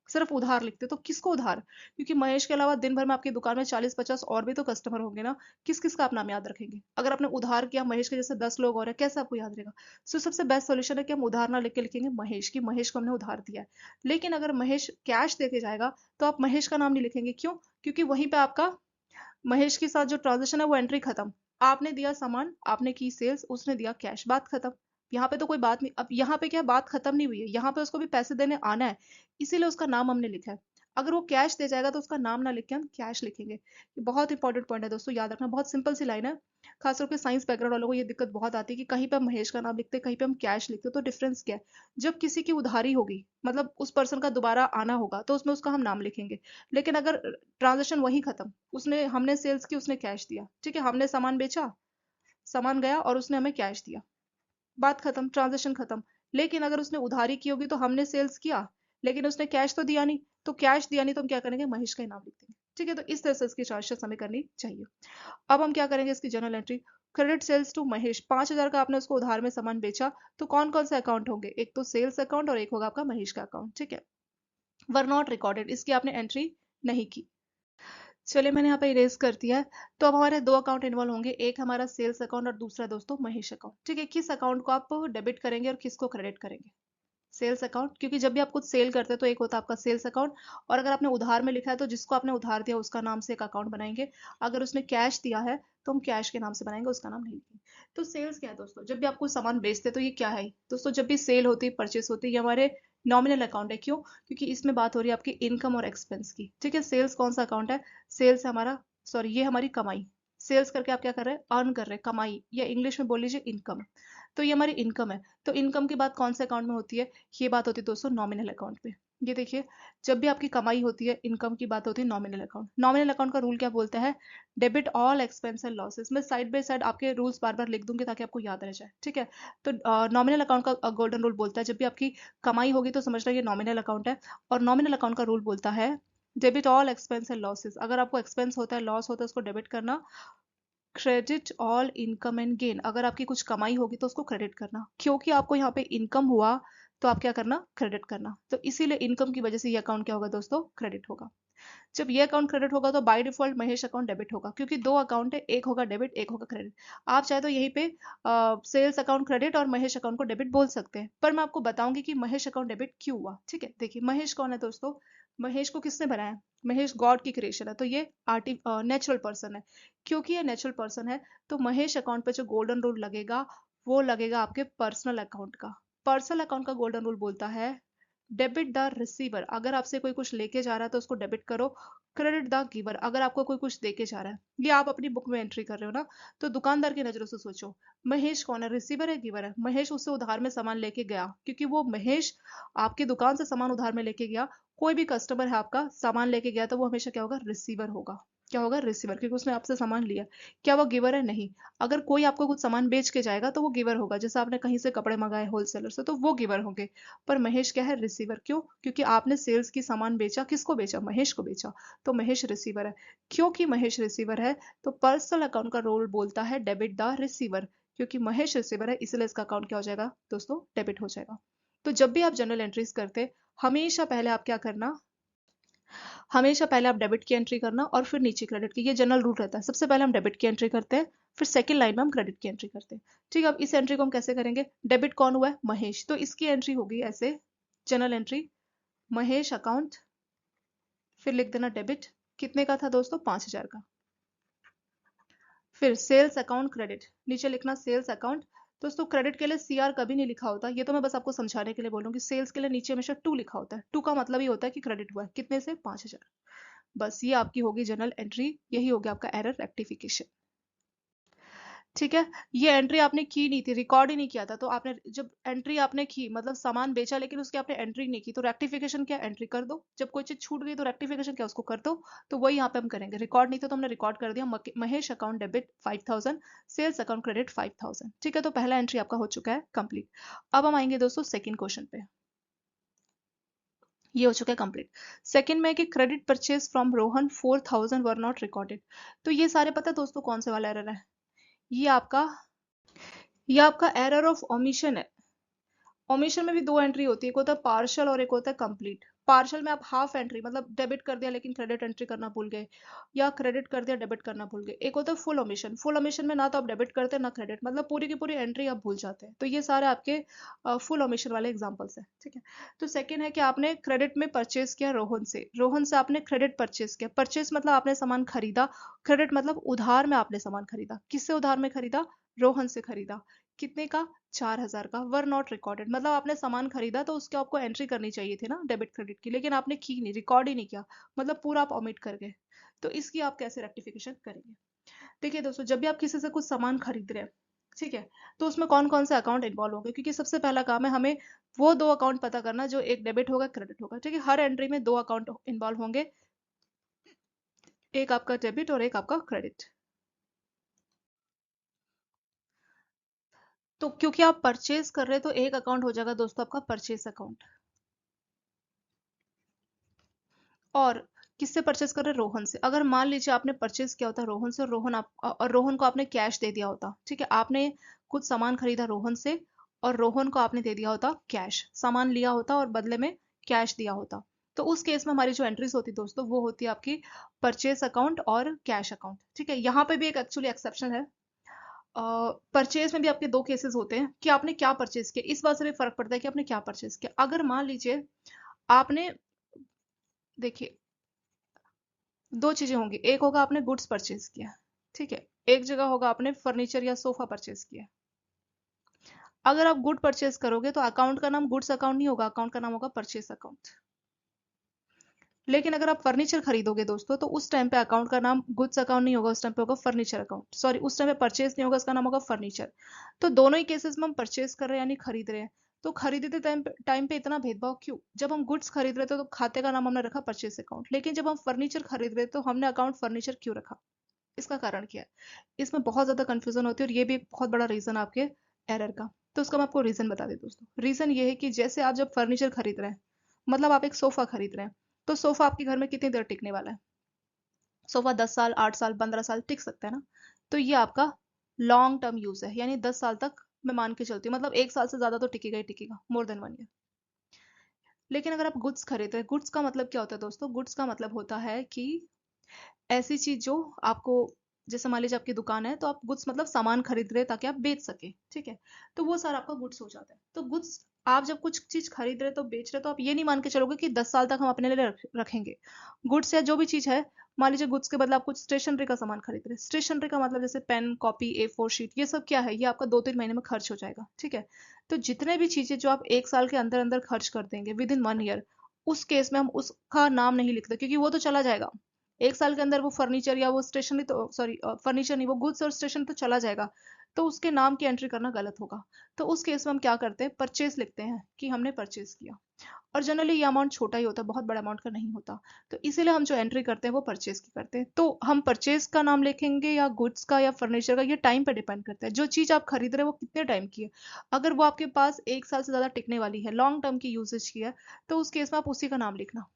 सिर्फ उधार लिखते तो किसको उधार, क्योंकि महेश के अलावा दिन भर में आपकी दुकान में 40-50 और भी तो कस्टमर होंगे ना, किस किस का आप नाम याद रखेंगे। अगर आपने उधार किया, महेश के जैसे 10 लोग और है, कैसे आपको याद रहेगा। सो सबसे बेस्ट सोल्यूशन है कि हम उधार ना लिख के लिखेंगे महेश की, महेश को हमने उधार दिया है। लेकिन अगर महेश कैश देके जाएगा तो आप महेश का नाम नहीं लिखेंगे, क्यों, क्योंकि वहीं पे आपका महेश के साथ जो ट्रांजेक्शन है वो एंट्री खत्म। आपने दिया सामान, आपने की सेल्स, उसने दिया कैश, बात खत्म। यहाँ पे तो कोई बात नहीं, अब यहाँ पे क्या, बात खत्म नहीं हुई है, यहाँ पे उसको भी पैसे देने आना है, इसीलिए उसका नाम हमने लिखा है। अगर वो कैश दे जाएगा तो उसका नाम ना लिख के हम कैश लिखेंगे। ये बहुत इंपॉर्टेंट पॉइंट है दोस्तों, याद रखना, बहुत सिंपल सी लाइन है। खासतौर पे साइंस बैकग्राउंड वालों को ये दिक्कत बहुत आती है कि कहीं पे हम महेश का नाम लिखते हैं, कहीं पे हम कैश लिखते हैं, तो डिफरेंस क्या है। जब किसी की उधारी होगी, मतलब उस पर्सन का दोबारा आना होगा, तो उसमें उसका हम नाम लिखेंगे। लेकिन अगर ट्रांजेक्शन वहीं खत्म, उसने, हमने सेल्स की, उसने कैश दिया, ठीक है, हमने सामान बेचा, सामान गया और उसने हमें कैश दिया, बात खत्म, ट्रांजेक्शन खत्म। लेकिन अगर उसने उधारी की होगी तो हमने सेल्स किया, लेकिन उसने कैश तो दिया नहीं, तो कैश दिया नहीं तो हम क्या करेंगे, महेश का ही नाम लिख देंगे, ठीक है। तो इस तरह से इसकी ट्रांजेक्शन हमें करनी चाहिए। अब हम क्या करेंगे, इसकी journal entry, credit sales to Mahesh, 5,000 का आपने उसको उधार में सामान बेचा, तो कौन कौन से अकाउंट होंगे, एक तो सेल्स अकाउंट और एक होगा आपका महेश का अकाउंट, ठीक है। वर नॉट रिकॉर्डेड, इसकी आपने एंट्री नहीं की। चलिए मैंने यहाँ पे इरेज कर दिया है। तो अब हमारे दो अकाउंट इन्वॉल्व होंगे, एक हमारा सेल्स अकाउंट और दूसरा दोस्तों महेश अकाउंट, ठीक है। किस अकाउंट को आप डेबिट करेंगे और किसको क्रेडिट करेंगे, सेल्स अकाउंट, क्योंकि जब भी आप कुछ सेल करते हैं तो एक होता है आपका सेल्स अकाउंट, और अगर आपने उधार में लिखा है तो जिसको आपने उधार दिया उसका नाम से एक अकाउंट बनाएंगे। अगर उसने कैश दिया है तो हम कैश के नाम से बनाएंगे, उसका नाम नहीं लिखेंगे। तो सेल्स क्या है दोस्तों, जब भी आप कोई सामान बेचते हैं तो ये क्या है दोस्तों, जब भी सेल होती है, परचेस होती है, ये हमारे नॉमिनल अकाउंट है। क्यों, क्योंकि इसमें बात हो रही है आपकी इनकम और एक्सपेंस की, ठीक है। सेल्स कौन सा अकाउंट है, सेल्स हमारा, सॉरी ये हमारी कमाई, सेल्स करके आप क्या कर रहे हैं, अर्न कर रहे हैं, कमाई, या इंग्लिश में बोल लीजिए इनकम। तो ये हमारी इनकम है। तो इनकम की बात कौन से अकाउंट में होती है, ये बात होती है दोस्तों नॉमिनल अकाउंट पे। ये देखिए, जब भी आपकी कमाई होती है, इनकम की बात होती है नॉमिनल अकाउंट। नॉमिनल अकाउंट का रूल क्या बोलता है, debit all expense and losses. मैं साइड बाय साइड आपके रूल्स बार बार लिख दूंगी ताकि आपको याद रह जाए, ठीक है। तो नॉमिनल अकाउंट का गोल्डन रूल बोलता है, जब भी आपकी कमाई होगी तो समझना ये नॉमिनल अकाउंट है। और नॉमिनल अकाउंट का रूल बोलता है debit all expense and losses, अगर आपको एक्सपेंस होता है, लॉस होता है, उसको डेबिट करना। Credit all income and gain, अगर आपकी कुछ कमाई होगी तो उसको क्रेडिट करना, क्योंकि आपको यहाँ पे इनकम हुआ तो आप क्या करना, क्रेडिट करना। तो इसीलिए इनकम की वजह से ये अकाउंट क्या होगा दोस्तों, क्रेडिट होगा। जब ये अकाउंट क्रेडिट होगा तो by default Mahesh account debit होगा, क्योंकि दो अकाउंट है, एक होगा डेबिट एक होगा क्रेडिट। आप चाहे तो यहीं पे सेल्स अकाउंट क्रेडिट और महेश अकाउंट को डेबिट बोल सकते हैं, पर मैं आपको बताऊंगी कि महेश अकाउंट डेबिट क्यों हुआ, ठीक है। देखिए महेश कौन है दोस्तों, महेश को किसने बनाया, महेश गॉड की क्रिएशन है, तो ये नेचुरल पर्सन है। क्योंकि ये नेचुरल पर्सन है तो महेश अकाउंट पे जो गोल्डन रूल लगेगा वो लगेगा आपके पर्सनल अकाउंट का। पर्सनल अकाउंट का गोल्डन रूल बोलता है डेबिट द रिसीवर, अगर आपसे कोई कुछ लेके जा रहा है तो उसको डेबिट करो। क्रेडिट द गिवर, अगर आपको कोई कुछ देके जा रहा है, ये आप अपनी बुक में एंट्री कर रहे हो ना, तो दुकानदार की नजरों से सोचो, महेश कौन है, रिसीवर है गिवर है, महेश उससे उधार में सामान लेके गया, क्योंकि वो महेश आपकी दुकान से सामान उधार में लेके गया। कोई भी कस्टमर है आपका, सामान लेके गया, तो वो हमेशा क्या होगा, रिसीवर होगा। क्या होगा, रिसीवर, क्योंकि उसने आपसे सामान लिया। क्या वो गिवर है, नहीं। अगर कोई आपको कुछ सामान बेच के जाएगा तो वो गिवर होगा, जैसे आपने कहीं से कपड़े मंगाए होलसेलर से, तो वो गिवर होंगे। पर महेश क्या है, रिसीवर। क्यों, क्योंकि आपने सेल्स की सामान बेचा, किसको बेचा, महेश को बेचा, तो महेश रिसीवर है। क्योंकि महेश रिसीवर है तो पर्सनल अकाउंट का रोल बोलता है डेबिट द रिसीवर। क्योंकि महेश रिसीवर है इसलिए इसका अकाउंट क्या हो जाएगा दोस्तों, डेबिट हो जाएगा। तो जब भी आप जनरल एंट्रीज करते, हमेशा पहले आप क्या करना, हमेशा पहले आप डेबिट की एंट्री करना और फिर नीचे क्रेडिट की, ये जनरल रूल रहता है। सबसे पहले हम डेबिट की एंट्री करते हैं, फिर सेकंड लाइन में हम क्रेडिट की एंट्री करते हैं। ठीक है, अब इस एंट्री को हम कैसे करेंगे, डेबिट कौन हुआ है, महेश, तो इसकी एंट्री होगी ऐसे, जनरल एंट्री, महेश अकाउंट, फिर लिख देना डेबिट, कितने का था दोस्तों, 5,000 का। फिर सेल्स अकाउंट क्रेडिट, नीचे लिखना सेल्स अकाउंट। दोस्तों क्रेडिट के लिए सीआर कभी नहीं लिखा होता, ये तो मैं बस आपको समझाने के लिए बोलूंगी। सेल्स के लिए नीचे हमेशा टू लिखा होता है, टू का मतलब ये होता है कि क्रेडिट हुआ है, कितने से, 5,000। बस ये आपकी होगी जनरल एंट्री, यही हो गया आपका एरर रेक्टिफिकेशन। ठीक है, ये एंट्री आपने की नहीं थी, रिकॉर्ड ही नहीं किया था, तो आपने जब एंट्री आपने की, मतलब सामान बेचा लेकिन उसकी आपने एंट्री नहीं की, तो रेक्टिफिकेशन क्या, एंट्री कर दो। जब कोई चीज छूट गई तो रेक्टिफिकेशन क्या, उसको कर दो। तो वही यहाँ पे हम करेंगे, रिकॉर्ड नहीं था तो हमने रिकॉर्ड कर दिया, Mahesh account debit 5,000, sales account credit 5,000। ठीक है, तो पहला एंट्री आपका हो चुका है कंप्लीट। अब हम आएंगे दोस्तों सेकंड क्वेश्चन पे, ये हो चुका है कंप्लीट। सेकंड में कि credit purchase from Rohan 4,000 were not recorded. तो ये सारे पता है दोस्तों कौन से वाला एरर है, ये आपका, ये आपका एरर ऑफ ओमिशन है। ओमिशन में भी दो एंट्री होती है, एक होता है पार्शियल और एक होता है कंप्लीट। पार्शियल में आप हाफ एंट्री, मतलब डेबिट कर दिया लेकिन क्रेडिट एंट्री करना भूल गए, या क्रेडिट कर दिया डेबिट करना भूल गए। एक होता है फुल ओमिशन, फुल ओमिशन में ना तो आप डेबिट करते ना क्रेडिट, मतलब पूरी की पूरी एंट्री आप भूल जाते हैं। तो ये सारे आपके फुल ओमिशन वाले एग्जांपल्स हैं। ठीक है, तो सेकंड है कि आपने क्रेडिट में परचेज किया रोहन से, रोहन से आपने क्रेडिट परचेज किया। परचेज मतलब आपने सामान खरीदा, क्रेडिट मतलब उधार में आपने सामान खरीदा। किससे उधार में खरीदा, रोहन से खरीदा। कितने का, 4,000 का। वर नॉट रिकॉर्डेड मतलब आपने सामान खरीदा तो उसके आपको एंट्री करनी चाहिए थी ना डेबिट क्रेडिट की, लेकिन आपने की नहीं, रिकॉर्ड ही नहीं किया, मतलब पूरा आप ओमिट कर गए। तो इसकी आप कैसे रेक्टिफिकेशन करेंगे। देखिए दोस्तों, जब भी आप किसी से कुछ सामान खरीद रहे हैं, ठीक है, तो उसमें कौन कौन से अकाउंट इन्वॉल्व होंगे, क्योंकि सबसे पहला काम है हमें वो दो अकाउंट पता करना जो एक डेबिट होगा क्रेडिट होगा। ठीक है, हर एंट्री में दो अकाउंट इन्वॉल्व होंगे, एक आपका डेबिट और एक आपका क्रेडिट। तो क्योंकि आप परचेज कर रहे हैं तो एक अकाउंट हो जाएगा दोस्तों आपका परचेज अकाउंट। और किससे परचेज कर रहे हैं, रोहन से। अगर मान लीजिए आपने परचेज किया होता रोहन से, और रोहन आप और रोहन को आपने कैश दे दिया होता, ठीक है, आपने कुछ सामान खरीदा रोहन से और रोहन को आपने दे दिया होता कैश, सामान लिया होता और बदले में कैश दिया होता, तो उस केस में हमारी जो एंट्रीज होती दोस्तों वो होती है आपकी परचेज अकाउंट और कैश अकाउंट। ठीक है, यहाँ पे भी एक एक्चुअली एक्सेप्शन है। परचेज में भी आपके दो केसेस होते हैं कि आपने क्या परचेज किया, इस बात से भी फर्क पड़ता है कि आपने क्या परचेज किया। अगर मान लीजिए आपने, देखिए दो चीजें होंगी, एक होगा आपने गुड्स परचेज किया, ठीक है, एक जगह होगा आपने फर्नीचर या सोफा परचेज किया। अगर आप गुड परचेज करोगे तो अकाउंट का नाम गुड्स अकाउंट नहीं होगा, अकाउंट का नाम होगा परचेज अकाउंट। लेकिन अगर आप फर्नीचर खरीदोगे दोस्तों तो उस टाइम पे अकाउंट का नाम गुड्स अकाउंट नहीं होगा, उस टाइम पे होगा फर्नीचर अकाउंट, सॉरी उस टाइम पे परचेज नहीं होगा, उसका नाम होगा फर्नीचर। तो दोनों ही केसेस में हम परचेज कर रहे हैं यानी खरीद रहे हैं। तो खरीदते टाइम पे इतना भेदभाव क्यों, जब हम गुड्स खरीद रहे थे तो खाते का नाम हमने रखा परचेज अकाउंट, लेकिन जब हम फर्नीचर खरीद रहे तो हमने अकाउंट फर्नीचर क्यों रखा, इसका कारण क्या है। इसमें बहुत ज्यादा कंफ्यूजन होती है और ये भी एक बहुत बड़ा रीजन आपके एरर का। तो उसका मैं आपको रीजन बता देती हूँ दोस्तों। रीजन ये है कि जैसे आप जब फर्नीचर खरीद रहे हैं, मतलब आप एक सोफा खरीद रहे हैं, तो सोफा आपके घर में कितनी देर टिकने वाला है, सोफा 10 साल 8 साल 15 साल टिक सकता है ना। तो ये आपका लॉन्ग टर्म यूज है, यानी 10 साल तक मैं मान के चलती हूँ, मतलब एक साल से ज्यादा तो टिकेगा ही टिकेगा, मोर देन 1 ईयर। लेकिन अगर आप गुड्स खरीद रहे हैं, गुड्स का मतलब क्या होता है दोस्तों, गुड्स का मतलब होता है कि ऐसी चीज जो आपको, जैसे मान लीजिए आपकी दुकान है तो आप गुड्स मतलब सामान खरीद रहे हैं ताकि आप बेच सके, ठीक है, तो वो सारा आपका गुड्स हो जाता है। तो गुड्स, आप जब कुछ चीज खरीद रहे तो बेच रहे तो आप ये नहीं मान के चलोगे कि 10 साल तक हम अपने लिए रखेंगे। गुड्स या जो भी चीज है, मान लीजिए गुड्स के बदले आप कुछ स्टेशनरी का सामान खरीद रहे हैं, स्टेशनरी का मतलब जैसे पेन कॉपी A4 शीट, ये सब क्या है, ये आपका 2-3 महीने में खर्च हो जाएगा। ठीक है, तो जितने भी चीजें जो आप एक साल के अंदर अंदर खर्च कर देंगे विद इन 1 ईयर, उस केस में हम उसका नाम नहीं लिखते, क्योंकि वो तो चला जाएगा। एक साल के अंदर वो फर्नीचर या वो स्टेशनरी, तो सॉरी फर्नीचर नहीं, वो गुड्स और स्टेशन तो चला जाएगा। तो उसके नाम की एंट्री करना गलत होगा। तो उस केस में हम क्या करते हैं, परचेस लिखते हैं कि हमने परचेस किया। और जनरली ये अमाउंट छोटा ही होता है, बहुत बड़ा अमाउंट का नहीं होता। तो इसीलिए हम जो एंट्री करते हैं वो परचेज की करते हैं। तो हम परचेज का नाम लिखेंगे या गुड्स का या फर्नीचर का, ये टाइम पे डिपेंड करता है। जो चीज़ आप खरीद रहे हो वो कितने टाइम की है। अगर वो आपके पास 1 साल से ज़्यादा टिकने वाली है, लॉन्ग टर्म की यूजेज की है, तो उस केस में आप उसी का नाम लिखना।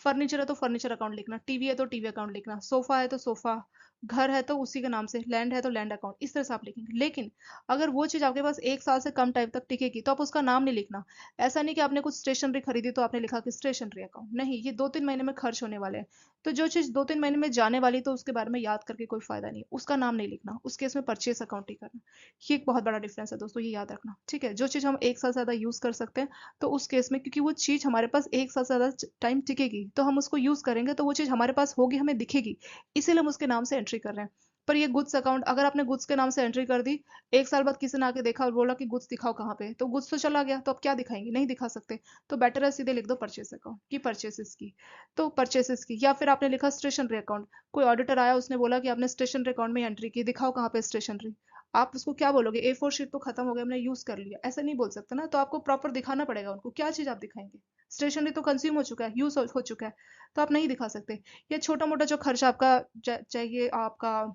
फर्नीचर है तो फर्नीचर अकाउंट लिखना, टीवी है तो टीवी अकाउंट लिखना, सोफा है तो सोफा, घर है तो उसी के नाम से, लैंड है तो लैंड अकाउंट, इस तरह से आप लिखेंगे। लेकिन अगर वो चीज़ आपके पास 1 साल से कम टाइम तक टिकेगी तो आप उसका नाम नहीं लिखना। ऐसा नहीं कि आपने कुछ स्टेशनरी खरीदी तो आपने लिखा कि स्टेशनरी अकाउंट, नहीं, ये 2-3 महीने में खर्च होने वाले हैं। तो जो चीज़ 2-3 महीने में जाने वाली तो उसके बारे में याद करके कोई फायदा नहीं है, उसका नाम नहीं लिखना, उस केस में परचेस अकाउंट ही करना। ये एक बहुत बड़ा डिफरेंस है दोस्तों, ये याद रखना, ठीक है। जो चीज़ हम 1 साल से ज़्यादा यूज़ कर सकते हैं, तो उस केस में क्योंकि वो चीज़ हमारे पास 1 साल से ज़्यादा टाइम टिकेगी तो हम उसको यूज़ करेंगे, तो वो चीज़ हमारे पास होगी, हमें दिखेगी, इसीलिए हम उसके नाम से एंट्री कर रहे हैं। पर ये गुड्स अकाउंट, अगर आपने गुड्स के नाम से एंट्री कर दी, 1 साल बाद किसी ने आके देखा और बोला कि गुड्स दिखाओ कहाँ पे, तो गुड्स तो चला गया, तो आप क्या दिखाएंगे, नहीं दिखा सकते। तो बेटर है सीधे लिख दो परचेस अकाउंट की परचेसेस की। तो परचेसेस की, या फिर आपने लिखा स्टेशनरी अकाउंट, कोई ऑडिटर आया उसने बोला कि आपने स्टेशनरी अकाउंट में एंट्री की, दिखाओ कहाँ पे स्टेशनरी। आप उसको क्या बोलोगे, A4 शीट तो खत्म हो गया, हमने यूज कर लिया, ऐसा नहीं बोल सकते ना। तो आपको प्रॉपर दिखाना पड़ेगा उनको, क्या चीज आप दिखाएंगे। स्टेशनरी तो कंज्यूम हो चुका है, यूज हो चुका है, तो आप नहीं दिखा सकते। ये छोटा मोटा जो खर्चा आपका चाहिए, आपका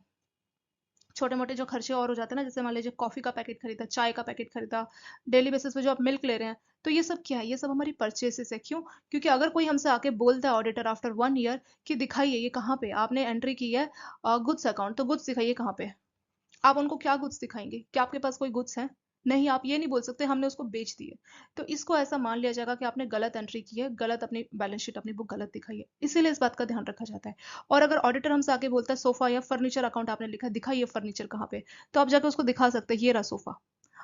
छोटे मोटे जो खर्चे और हो जाते हैं ना, जैसे मान लीजिए कॉफी का पैकेट खरीदा, चाय का पैकेट खरीदा, डेली बेसिस पे जो आप मिल्क ले रहे हैं, तो ये सब क्या है, ये सब हमारी परचेसेस है। क्यों? क्योंकि अगर कोई हमसे आके बोलता है ऑडिटर आफ्टर 1 ईयर कि दिखाइए ये कहाँ पे आपने एंट्री की है, गुड्स अकाउंट, तो गुड्स दिखाइए कहाँ पे। आप उनको क्या गुड्स दिखाएंगे, क्या आपके पास कोई गुड्स है? नहीं, आप ये नहीं बोल सकते हमने उसको बेच दिए। तो इसको ऐसा मान लिया जाएगा कि आपने गलत एंट्री की है, गलत अपनी बैलेंस शीट, अपनी बुक गलत दिखाई है, इसीलिए इस बात का ध्यान रखा जाता है। और अगर ऑडिटर हमसे आके बोलता है सोफा या फर्नीचर अकाउंट आपने लिखा है, दिखाइए फर्नीचर कहाँ पे, तो आप जाके उसको दिखा सकते हैं, ये रहा सोफा।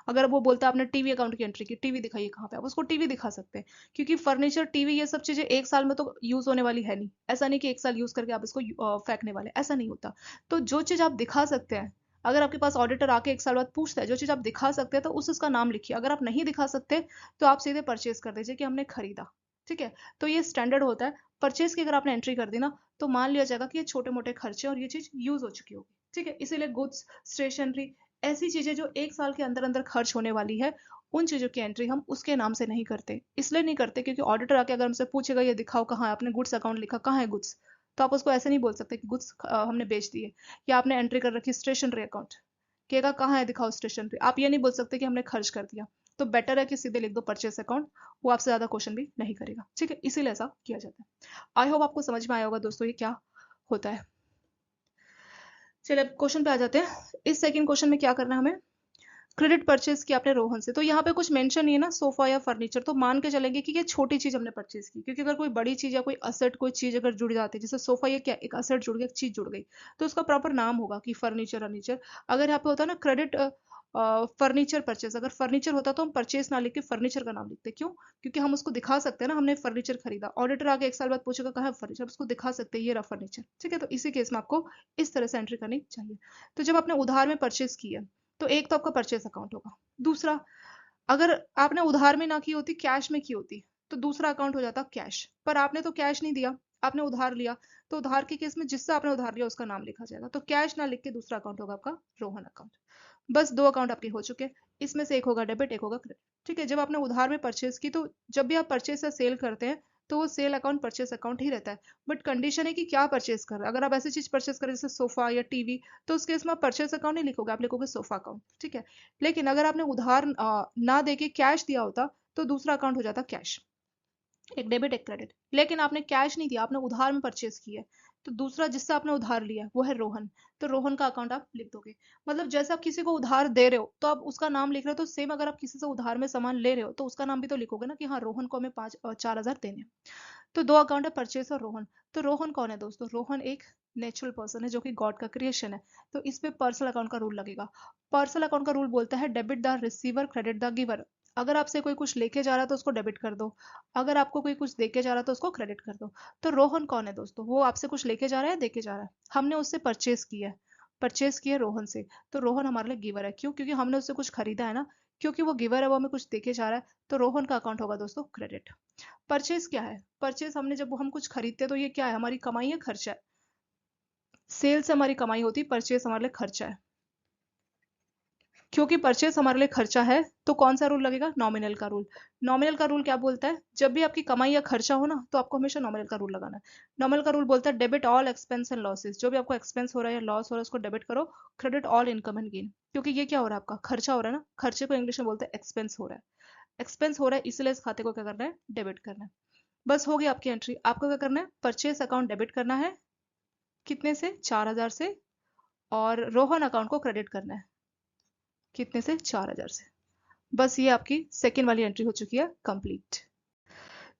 अगर वो बोलता है आपने टीवी अकाउंट की एंट्री की, टीवी दिखाइए कहाँ पे, आप उसको टीवी दिखा सकते हैं। क्योंकि फर्नीचर, टीवी, ये सब चीजें 1 साल में तो यूज होने वाली है नहीं। ऐसा नहीं कि 1 साल यूज करके आप इसको फेंकने वाले, ऐसा नहीं होता। तो जो चीज आप दिखा सकते हैं, अगर आपके पास ऑडिटर आके 1 साल बाद पूछता है, जो चीज आप दिखा सकते हैं तो उसका नाम लिखिए। अगर आप नहीं दिखा सकते तो आप सीधे परचेज कर दीजिए कि हमने खरीदा। ठीक है, तो ये स्टैंडर्ड होता है। परचेज की अगर आपने एंट्री कर दी ना, तो मान लिया जाएगा कि ये छोटे मोटे खर्चे और ये चीज यूज हो चुकी होगी। ठीक है, इसीलिए गुड्स, स्टेशनरी, ऐसी चीजें जो 1 साल के अंदर अंदर खर्च होने वाली है, उन चीजों की एंट्री हम उसके नाम से नहीं करते। इसलिए नहीं करते क्योंकि ऑडिटर आके अगर हमसे पूछेगा ये दिखाओ कहाँ है, आपने गुड्स अकाउंट लिखा, कहाँ है गुड्स, तो आप उसको ऐसे नहीं बोल सकते कि गुड्स हमने बेच दिए। या आपने एंट्री कर रखी स्टेशनरी अकाउंट, कहेगा कहाँ है दिखाओ स्टेशनरी, आप ये नहीं बोल सकते कि हमने खर्च कर दिया। तो बेटर है कि सीधे लिख दो परचेस अकाउंट, वो आपसे ज्यादा क्वेश्चन भी नहीं करेगा। ठीक है, इसीलिए ऐसा किया जाता है। आई होप आपको समझ में आया होगा दोस्तों ये क्या होता है। चलिए अब क्वेश्चन पे आ जाते हैं। इस सेकंड क्वेश्चन में क्या करना है हमें, क्रेडिट परचेज किया आपने रोहन से, तो यहाँ पे कुछ मेंशन नहीं है ना सोफा या फर्नीचर, तो मान के चलेंगे कि ये छोटी चीज हमने परचेज की। क्योंकि अगर कोई बड़ी चीज या कोई असेट, कोई चीज अगर जुड़ जाती है, जैसे सोफा, ये क्या एक असेट जुड़ गया, एक चीज जुड़ गई, तो उसका प्रॉपर नाम होगा कि फर्नीचर अर्नीचर। अगर यहाँ पे होता है ना क्रेडिट फर्नीचर परचेज, अगर फर्नीचर होता तो हम परचेज ना लिख के फर्नीचर का नाम लिखते। क्यों? क्योंकि हम उसको दिखा सकते हैं ना, हमने फर्नीचर खरीदा। ऑडिटर आगे 1 साल बाद पूछेगा कहाँ है फर्नीचर, उसको दिखा सकते हैं ये रहा फर्नीचर। ठीक है, तो इसी केस में आपको इस तरह से एंट्री करनी चाहिए। तो जब आपने उधार में परचेज की है, तो एक तो आपका परचेस अकाउंट होगा। दूसरा, अगर आपने उधार में ना की होती, कैश में की होती, तो दूसरा अकाउंट हो जाता कैश। पर आपने तो कैश नहीं दिया, आपने उधार लिया, तो उधार के केस में जिससे आपने उधार लिया उसका नाम लिखा जाएगा। तो कैश ना लिख के दूसरा अकाउंट होगा आपका रोहन अकाउंट। बस 2 अकाउंट आपके हो चुके। इसमें से एक होगा डेबिट, एक होगा क्रेडिट। ठीक है, जब आपने उधार में परचेज की, तो जब भी आप परचेज या सेल करते हैं, तो वो सेल अकाउंट परचेज अकाउंट ही रहता है। बट कंडीशन है कि क्या परचेज कर रहे हैं। अगर आप ऐसी चीज परचेज करें जैसे सोफा या टीवी, तो उस केस में आप परचेज अकाउंट नहीं लिखोगे, आप लिखोगे सोफा अकाउंट। ठीक है, लेकिन अगर आपने उधार ना देके कैश दिया होता, तो दूसरा अकाउंट हो जाता कैश, एक डेबिट एक क्रेडिट। लेकिन आपने कैश नहीं दिया, आपने उधार में परचेज किया है, तो दूसरा जिससे आपने उधार लिया है वो है रोहन। तो रोहन का अकाउंट आप लिख दोगे। मतलब जैसे आप किसी को उधार दे रहे हो तो आप उसका नाम लिख रहे हो, तो सेम अगर आप किसी से उधार में सामान ले रहे हो तो उसका नाम भी तो लिखोगे ना कि हाँ रोहन को हमें 4,000 देने हैं। तो 2 अकाउंट है, परचेस और रोहन। तो रोहन कौन है दोस्तों? रोहन एक नेचुरल पर्सन है जो कि गॉड का क्रिएशन है। तो इस पे पर्सनल अकाउंट का रूल लगेगा। पर्सनल अकाउंट का रूल बोलता है debit the receiver, credit the giver. अगर आपसे कोई कुछ लेके जा रहा है तो उसको डेबिट कर दो, अगर आपको कोई कुछ देके जा रहा है तो उसको क्रेडिट कर दो। तो रोहन कौन है दोस्तों? वो आपसे कुछ लेके जा रहा है, देके जा रहा है, हमने उससे परचेस किया है, परचेस किया रोहन से। तो रोहन हमारे लिए गिवर है। क्यों? क्योंकि हमने उससे कुछ खरीदा है ना। क्योंकि वो गिवर है, वो हमें कुछ देके जा रहा है, तो रोहन का अकाउंट होगा दोस्तों क्रेडिट। परचेज क्या है? परचेज हमने, जब हम कुछ खरीदते हैं तो ये क्या है, हमारी कमाई है, खर्चा है। सेल से हमारी कमाई होती है, परचेज हमारे लिए खर्चा है। क्योंकि परचेस हमारे लिए खर्चा है, तो कौन सा रूल लगेगा? नॉमिनल का रूल। नॉमिनल का रूल क्या बोलता है? जब भी आपकी कमाई या खर्चा हो ना, तो आपको हमेशा नॉमिनल का रूल लगाना है। नॉमिनल का रूल बोलता है debit all expense and losses. जो भी आपको एक्सपेंस हो रहा है या लॉस हो रहा है उसको डेबिट करो। Credit all income and gain. क्योंकि ये क्या हो रहा है? आपका खर्चा हो रहा है ना, खर्चे को इंग्लिश में बोलते हैं एक्सपेंस हो रहा है। एक्सपेंस हो रहा है, इसलिए इस खाते को क्या करना है? डेबिट करना है। बस हो गई आपकी एंट्री। आपको क्या करना है? परचेस अकाउंट डेबिट करना है। कितने से? 4,000 से। और रोहन अकाउंट को क्रेडिट करना है। कितने से? 4,000 से। बस ये आपकी सेकेंड वाली एंट्री हो चुकी है कंप्लीट।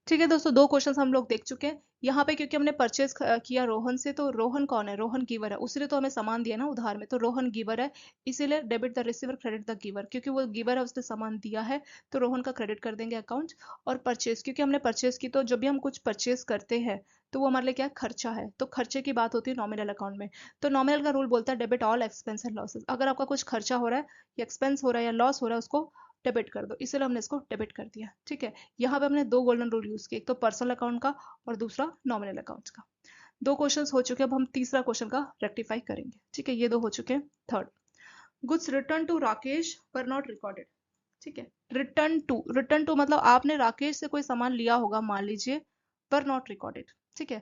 ठीक है दोस्तों, दो क्वेश्चंस हम लोग देख चुके हैं। यहाँ पे क्योंकि हमने परचेज किया रोहन से, तो रोहन कौन है? रोहन गिवर है, उसने तो हमें सामान दिया ना उधार में, तो रोहन गिवर है। इसीलिए debit the receiver credit the giver, क्योंकि वो गिवर है, उसने सामान दिया है, तो रोहन का क्रेडिट कर देंगे अकाउंट। और परचेज, क्योंकि हमने परचेज की, तो जब भी हम कुछ परचेज करते हैं तो वो हमारे लिए क्या है? खर्चा है, तो खर्चे की बात होती है नॉमिनल अकाउंट में। तो नॉमिनल का रूल बोलता है debit all expense and losses. अगर आपका कुछ खर्चा हो रहा है या एक्सपेंस हो रहा है या लॉस हो रहा है, उसको डेबिट कर दो, इसलिए हमने इसको डेबिट कर दिया। ठीक है, यहाँ पे हमने दो गोल्डन रूल यूज किए, एक तो पर्सनल अकाउंट का और दूसरा नॉमिनल अकाउंट का। दो क्वेश्चंस हो चुके हैं, अब हम तीसरा क्वेश्चन का रेक्टिफाई करेंगे। ठीक है, ये दो हो चुके हैं। Third, goods return to Rakesh पर नॉट रिकॉर्डेड। ठीक है, रिटर्न टू मतलब आपने राकेश से कोई सामान लिया होगा, मान लीजिए, पर नॉट रिकॉर्डेड। ठीक है,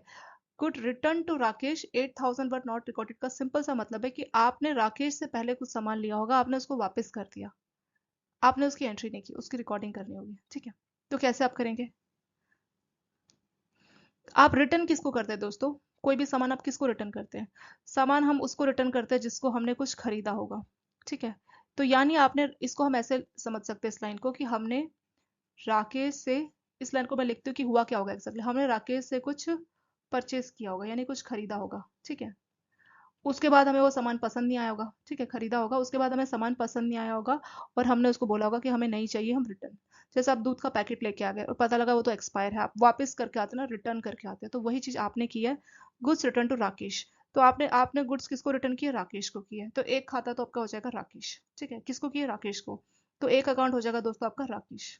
good return to Rakesh 8,000 but not recorded का सिंपल सा मतलब है कि आपने राकेश से पहले कुछ सामान लिया होगा, आपने उसको वापस कर दिया, आपने उसकी एंट्री नहीं की, उसकी रिकॉर्डिंग करनी होगी। ठीक है, तो कैसे आप करेंगे? आप रिटर्न किसको करते हैं दोस्तों? कोई भी सामान आप किसको रिटर्न करते हैं? सामान हम उसको रिटर्न करते हैं जिसको हमने कुछ खरीदा होगा। ठीक है, तो यानी आपने इसको हम ऐसे समझ सकते हैं इस लाइन को कि हमने राकेश से, इस लाइन को मैं लिखती हूँ कि हुआ क्या होगा एग्जैक्टली, हमने राकेश से कुछ परचेज किया होगा, यानी कुछ खरीदा होगा। ठीक है, उसके बाद हमें वो सामान पसंद नहीं आया होगा। ठीक है, खरीदा होगा, उसके बाद हमें सामान पसंद नहीं आया होगा और हमने उसको बोला होगा कि हमें नहीं चाहिए, हम रिटर्न। जैसे आप दूध का पैकेट लेके आ गए और पता लगा वो तो एक्सपायर है, आप वापस करके आते ना, रिटर्न करके आते हैं, तो वही चीज आपने की है। Goods return to Rakesh. तो आपने आपने गुड्स किसको रिटर्न किया? राकेश को किया है, तो एक खाता तो आपका हो जाएगा राकेश। ठीक है, किसको किया? राकेश को। तो एक अकाउंट हो जाएगा दोस्तों आपका Rakesh.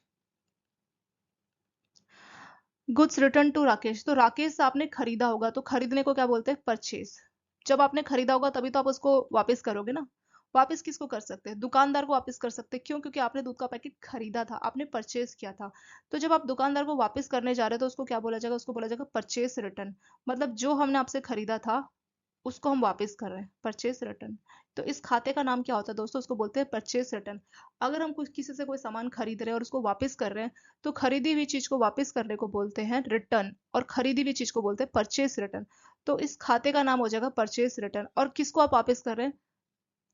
Goods return to Rakesh, तो राकेश से आपने खरीदा होगा, तो खरीदने को क्या बोलते हैं? परचेज। जब आपने खरीदा होगा तभी तो आप उसको वापस करोगे ना। वापस किसको कर सकते हैं? दुकानदार को वापस कर सकते हैं। क्यों? क्योंकि आपने दूध का पैकेट खरीदा था, आपने परचेज किया था। तो जब आप दुकानदार को वापस करने जा रहे हो तो उसको क्या बोला जाएगा? उसको बोला जाएगा परचेज रिटर्न। मतलब जो हमने आपसे खरीदा था उसको हम वापस कर रहे हैं, परचेस रिटर्न। तो इस खाते का नाम क्या होता है दोस्तों? उसको बोलते हैं परचेस रिटर्न। अगर हम कुछ किसी से कोई सामान खरीद रहे हैं और उसको वापस कर रहे हैं, तो खरीदी हुई चीज को वापस करने को बोलते हैं रिटर्न, और खरीदी हुई चीज को बोलते हैं परचेस रिटर्न। तो इस खाते का नाम हो जाएगा परचेस रिटर्न। और किसको आप वापस कर रहे हैं?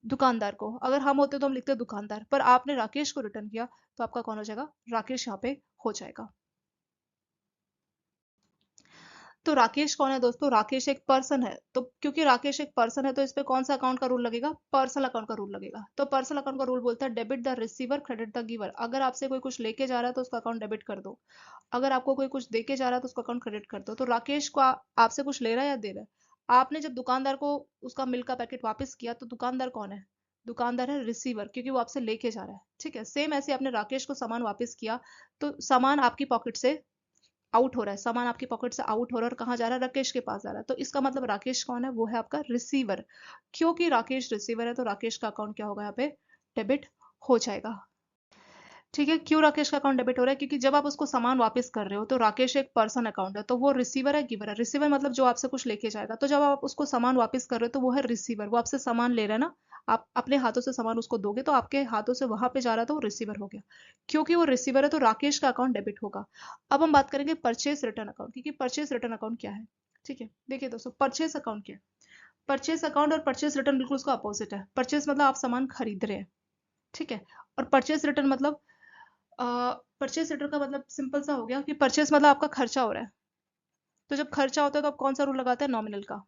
दुकानदार को। अगर हम होते तो हम लिखते दुकानदार, पर आपने राकेश को रिटर्न किया, तो आपका कौन हो जाएगा? राकेश यहाँ पे हो जाएगा। तो राकेश कौन है दोस्तों? राकेश एक पर्सन है, तो क्योंकि राकेश एक पर्सन है तो इस पे कौन सा अकाउंट का रूल लगेगा? पर्सनल अकाउंट का रूल लगेगा। तो पर्सनल अकाउंट का रूल बोलता है debit the receiver credit the giver. अगर आपसे कोई कुछ लेके जा रहा है तो उसका अकाउंट डेबिट कर दो, अगर आपको कोई कुछ देके जा रहा है तो उसका अकाउंट क्रेडिट कर दो। तो राकेश को आपसे कुछ ले रहा है या दे रहा है? आपने जब दुकानदार को उसका मिल्क का पैकेट वापस किया, तो दुकानदार कौन है? दुकानदार है रिसीवर, क्योंकि वो आपसे लेके जा रहा है। ठीक है, सेम ऐसे आपने राकेश को सामान वापस किया, तो सामान आपकी पॉकेट से आउट हो रहा है, सामान आपकी पॉकेट से आउट हो रहा है और कहाँ जा रहा है? राकेश के पास जा रहा है। तो इसका मतलब राकेश कौन है? वो है आपका रिसीवर। क्योंकि राकेश रिसीवर है तो राकेश का अकाउंट क्या होगा? यहाँ पे डेबिट हो जाएगा। ठीक है, क्यों राकेश का अकाउंट डेबिट हो रहा है? क्योंकि जब आप उसको सामान वापस कर रहे हो तो राकेश एक पर्सन अकाउंट है, तो वो रिसीवर है गिवर है? रिसीवर मतलब जो आपसे कुछ लेके जाएगा। तो जब आप उसको सामान वापस कर रहे हो तो वो है रिसीवर, वो आपसे सामान ले रहा है ना, आप अपने हाथों से सामान उसको दोगे तो आपके हाथों से वहां पे जा रहा था, वो रिसीवर हो गया। क्योंकि वो रिसीवर है तो राकेश का अकाउंट डेबिट होगा। अब हम बात करेंगे परचेस रिटर्न अकाउंट, क्योंकि परचेस रिटर्न अकाउंट क्या है? ठीक है, देखिए दोस्तों, परचेस अकाउंट क्या है? परचेस अकाउंट और परचेस रिटर्न बिल्कुल उसका अपोजिट है। परचेस मतलब आप सामान खरीद रहे हैं। ठीक है, और परचेस रिटर्न मतलब, परचेस रिटर्न का मतलब सिंपल सा हो गया कि परचेस मतलब आपका खर्चा हो रहा है। तो जब खर्चा होता है तो आप कौन सा रूल लगाते हैं? नॉमिनल का,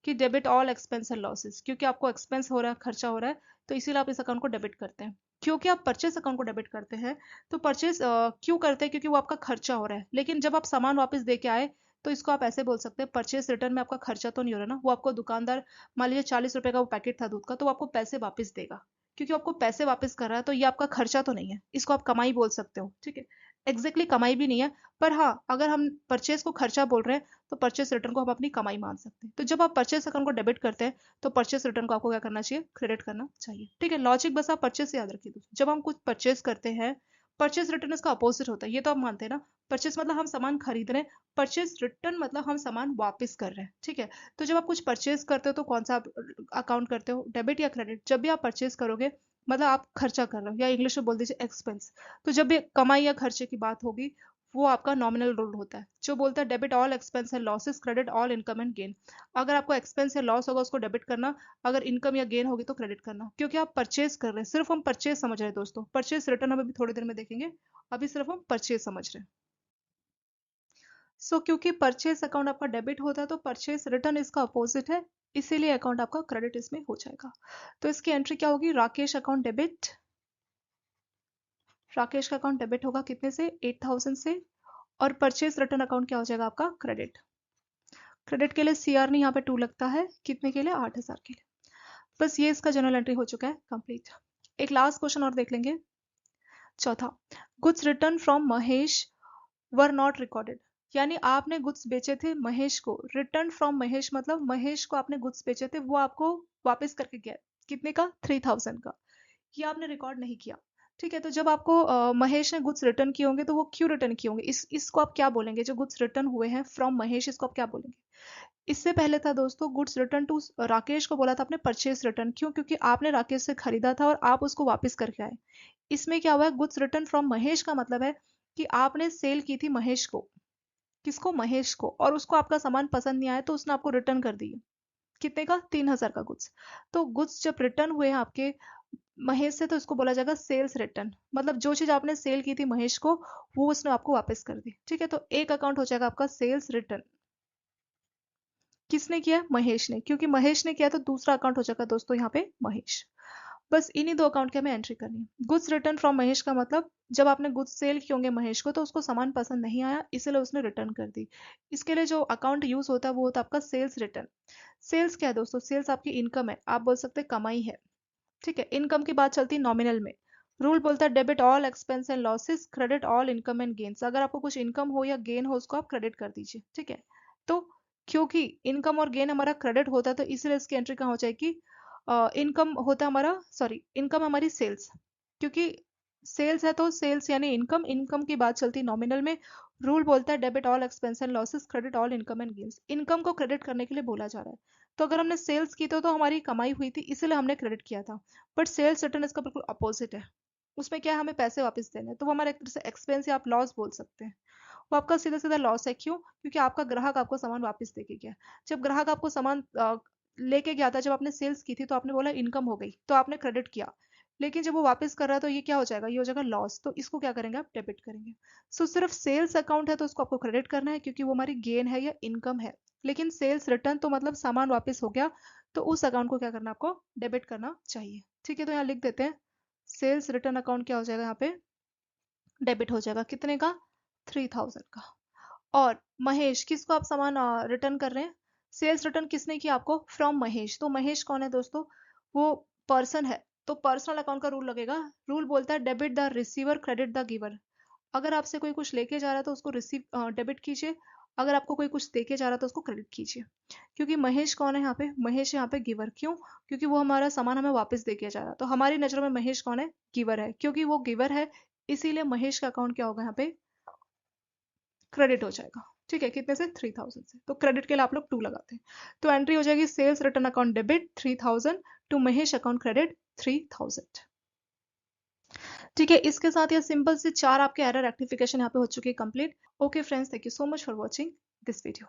कि debit all expense and losses. क्योंकि आपको एक्सपेंस हो रहा है, खर्चा हो रहा है, तो इसीलिए आप इस अकाउंट को डेबिट करते हैं। क्योंकि आप परचेस अकाउंट को डेबिट करते हैं, तो परचेस क्यों करते हैं? क्योंकि वो आपका खर्चा हो रहा है। लेकिन जब आप सामान वापस दे के आए, तो इसको आप ऐसे बोल सकते हैं, परचेस रिटर्न में आपका खर्चा तो नहीं हो रहा ना, वो आपको दुकानदार, मान लीजिए 40 रुपए का वो पैकेट था दूध का, तो वो आपको पैसे वापस देगा। क्योंकि वो आपको पैसे वापस कर रहा है, तो ये आपका खर्चा तो नहीं है, इसको आप कमाई बोल सकते हो। ठीक है, एग्जैक्टली कमाई भी नहीं है, पर हाँ अगर हम परचेज को खर्चा बोल रहे हैं तो परचेज रिटर्न को हम अपनी कमाई मान सकते हैं। तो जब आप परचेज अकाउंट को डेबिट करते हैं तो परचेज रिटर्न को आपको क्या करना चाहिए, क्रेडिट करना चाहिए। ठीक है, लॉजिक बस आप परचेज से याद रखिए दोस्तों। जब हम कुछ परचेज करते हैं, परचेज रिटर्न इसका अपोजिट होता है, ये तो आप मानते हैं ना। परचेज मतलब हम सामान खरीद रहे हैं, परचेज रिटर्न मतलब हम सामान वापस कर रहे हैं। ठीक है, तो जब आप कुछ परचेज करते हो तो कौन सा अकाउंट करते हो, डेबिट या क्रेडिट? जब भी आप परचेज करोगे मतलब आप खर्चा कर रहे हो, या इंग्लिश में बोल दीजिए एक्सपेंस। तो जब भी कमाई या खर्चे की बात होगी वो आपका नॉमिनल रूल होता है, जो बोलता है debit all expense and losses, credit all income and gain. अगर आपको एक्सपेंस या लॉस होगा उसको डेबिट करना, अगर इनकम या गेन होगी तो क्रेडिट करना, क्योंकि आप परचेज कर रहे हैं। सिर्फ हम परचेज समझ रहे हैं दोस्तों, परचेज रिटर्न हम अभी थोड़ी देर में देखेंगे, अभी सिर्फ हम परचेज समझ रहे हैं। क्योंकि परचेज अकाउंट आपका डेबिट होता है तो परचेज रिटर्न इसका अपोजिट है, इसीलिए अकाउंट आपका क्रेडिट इसमें हो जाएगा। तो इसकी एंट्री क्या होगी, राकेश अकाउंट डेबिट। राकेश का अकाउंट डेबिट होगा कितने से, 8000 से। और परचेज रिटर्न अकाउंट क्या हो जाएगा आपका, क्रेडिट। क्रेडिट के लिए सीआर नहीं यहाँ पे 2 लगता है, कितने के लिए, 8000 के लिए। बस ये इसका जनरल एंट्री हो चुका है कंप्लीट। एक लास्ट क्वेश्चन और देख लेंगे, चौथा। Goods return from Mahesh were not recorded. यानी आपने गुड्स बेचे थे महेश को, रिटर्न फ्रॉम महेश मतलब महेश को आपने गुड्स बेचे थे, वो आपको वापस करके गया, कितने का, 3000 का। ये आपने रिकॉर्ड नहीं किया। ठीक है, तो जब आपको महेश ने गुड्स रिटर्न किए होंगे तो वो क्यों रिटर्न किए होंगे, इसको आप क्या बोलेंगे, जो गुड्स रिटर्न हुए हैं फ्रॉम महेश, इसको आप क्या बोलेंगे? इससे पहले था दोस्तों गुड्स रिटर्न टू राकेश को बोला था आपने परचेज रिटर्न, क्यों, क्योंकि आपने राकेश से खरीदा था और आप उसको वापस करके आए। इसमें क्या हुआ है, गुड्स रिटर्न फ्रॉम महेश का मतलब है कि आपने सेल की थी महेश को, किसको, महेश को, और उसको आपका सामान पसंद नहीं आया तो उसने आपको रिटर्न कर दिए, कितने का, 3000 का गुड्स। तो गुड्स जब रिटर्न हुए हैं आपके महेश से तो इसको बोला जाएगा सेल्स रिटर्न, मतलब जो चीज आपने सेल की थी महेश को वो उसने आपको वापस कर दी। ठीक है, तो एक अकाउंट हो जाएगा आपका सेल्स रिटर्न, किसने किया, महेश ने, क्योंकि महेश ने किया तो दूसरा अकाउंट हो जाएगा दोस्तों यहाँ पे महेश। बस इन्हीं 2 अकाउंट की हमें एंट्री करनी है। गुड्स रिटर्न फ्रॉम महेश का मतलब जब आपने गुड्स सेल किए होंगे महेश को तो उसको सामान पसंद नहीं आया इसलिए उसने रिटर्न कर दी। इसके लिए जो अकाउंट यूज होता है वो होता है आपका सेल्स रिटर्न। सेल्स क्या है दोस्तों, सेल्स आपकी इनकम है, आप बोल सकते हैं कमाई है। ठीक है, इनकम की बात चलती है नॉमिनल में। रूल बोलता है debit all expense and losses, credit all income and gains. अगर आपको कुछ इनकम हो या गेन हो उसको आप क्रेडिट कर दीजिए। ठीक है, तो क्योंकि इनकम और गेन हमारा क्रेडिट होता है तो इसलिए इसकी एंट्री कहाँ हो जाएगी, इनकम होता है हमारा, सॉरी इनकम हमारी सेल्स, क्योंकि सेल्स है तो सेल्स यानी इनकम, इनकम की बात चलती है नॉमिनल में। रूल बोलता है debit all expense and losses, credit all income and gains. Income को क्रेडिट करने के लिए बोला जा रहा है। तो अगर हमने सेल्स की तो हमारी कमाई हुई थी इसलिए हमने क्रेडिट किया था। बट सेल्स रिटर्न इसका बिल्कुल अपोजिट है, उसमें क्या है, हमें पैसे वापस देने हैं, तो वो हमारा एक तरह से एक्सपेंस या आप लॉस बोल सकते हैं। वो आपका सीधा सीधा लॉस है, क्यों, क्योंकि आपका ग्राहक आपको सामान वापस देके गया। जब ग्राहक आपको सामान लेके गया था, जब आपने सेल्स की थी तो आपने बोला इनकम हो गई तो आपने क्रेडिट किया, लेकिन जब वो वापस कर रहा है तो ये क्या हो जाएगा, ये हो जाएगा लॉस, तो इसको क्या करेंगे आप, डेबिट करेंगे। सिर्फ सेल्स अकाउंट है तो उसको आपको क्रेडिट करना है क्योंकि वो हमारी गेन है या इनकम है। लेकिन सेल्स रिटर्न तो मतलब सामान वापस हो गया, तो उस अकाउंट को क्या करना, आपको डेबिट करना चाहिए। ठीक है, तो यहाँ लिख देते हैं सेल्स रिटर्न अकाउंट क्या हो जाएगा यहाँ पे, डेबिट हो जाएगा, कितने का, 3000 का। और महेश, किसको आप सामान रिटर्न कर रहे हैं, सेल्स रिटर्न किसने किया आपको, फ्रॉम महेश। तो महेश कौन है दोस्तों, वो पर्सन है, तो पर्सनल अकाउंट का रूल लगेगा। रूल बोलता है debit the receiver credit the giver. अगर आपसे कोई कुछ लेके जा रहा है तो उसको रिसीव डेबिट कीजिए, अगर आपको कोई कुछ देके जा रहा है तो उसको क्रेडिट कीजिए। क्योंकि महेश कौन है यहाँ पे, महेश यहाँ पे गिवर, क्यों, क्योंकि वो हमारा सामान हमें वापस देके जा रहा है, तो हमारी नजरों में महेश कौन है, गिवर है, क्योंकि वो गिवर है इसीलिए महेश का अकाउंट क्या होगा यहाँ पे, क्रेडिट हो जाएगा। ठीक है, कितने से, 3000 से, तो क्रेडिट के लिए आप लोग 2 लगाते हैं। तो एंट्री हो जाएगी sales return account debit 3000 to Mahesh account credit 3000। ठीक है, इसके साथ ये सिंपल से 4 आपके एरर रेक्टिफिकेशन यहाँ पे हो चुकी है complete. Okay friends, thank you so much for watching this video.